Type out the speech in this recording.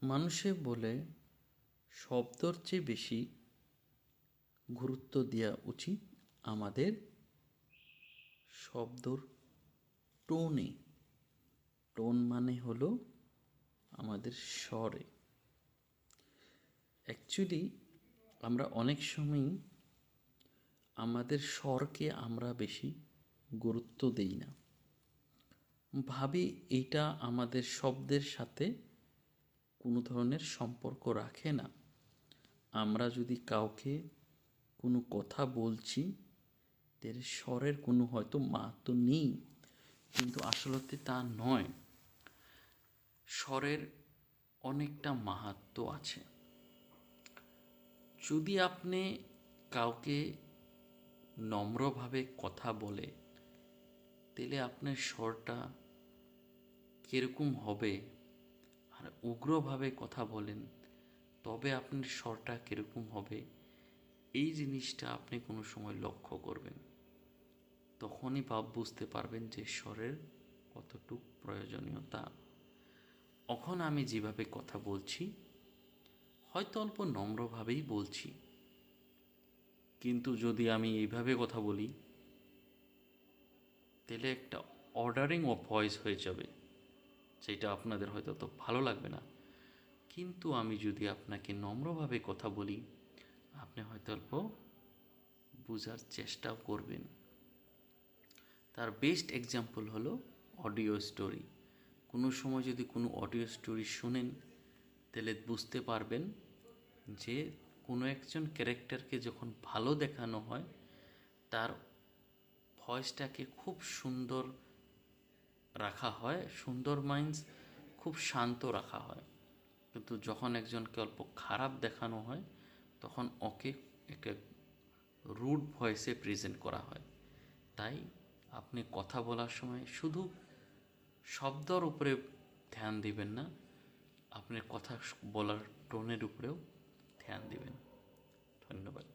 মানুষে বলে শব্দর চেয়ে বেশি গুরুত্ব দেওয়া উচিত আমাদের শব্দর টোনে। টোন মানে হলো আমাদের স্বরে। অ্যাকচুয়ালি আমরা অনেক সময়ই আমাদের স্বরকে আমরা বেশি গুরুত্ব দেই না, ভাবি এইটা আমাদের শব্দের সাথে কোনো ধরনের সম্পর্ক রাখে না। আমরা যদি কাউকে কোনো কথা বলছি, এর স্বরের কোনো হয়তো মাহাত্ম নেই, কিন্তু আসলে তা নয়। স্বরের অনেকটা মাহাত্ম আছে। যদি আপনি কাউকে নম্রভাবে কথা বলে, তাহলে আপনার স্বরটা কীরকম হবে, আর উগ্রভাবে কথা বলেন তবে আপনার স্বরটা কীরকম হবে, এই জিনিসটা আপনি কোনো সময় লক্ষ্য করবেন। তখনই বুঝতে পারবেন যে স্বরের কতটুকু প্রয়োজনীয়তা। এখন আমি যেভাবে কথা বলছি হয়তো অল্প নম্রভাবেই বলছি, কিন্তু যদি আমি এইভাবে কথা বলি তাহলে একটা অর্ডারিং অফ ভয়েস হয়ে যাবে, যেটা আপনাদের হয়তো তো ভালো লাগবে না। কিন্তু আমি যদি আপনাকে নম্রভাবে কথা বলি, আপনি হয়তো অল্প বোঝার চেষ্টাও করবেন। তার বেস্ট এক্সাম্পল হলো অডিও স্টোরি। কোনো সময় যদি কোনো অডিও স্টোরি শুনেন, তাহলে বুঝতে পারবেন যে কোনো একজন ক্যারেক্টারকে যখন ভালো দেখানো হয়, তার ভয়েসটাকে খুব সুন্দর রাখা হয়। সুন্দর মাইন্স খুব শান্ত রাখা হয়। কিন্তু যখন একজনকে অল্প খারাপ দেখানো হয়, তখন ওকে একটা রুড ভয়েসে প্রেজেন্ট করা হয়। তাই আপনি কথা বলার সময় শুধু শব্দর উপরে ধ্যান দিবেন না, আপনার কথা বলার টোনের উপরেও ধ্যান দিবেন। ধন্যবাদ।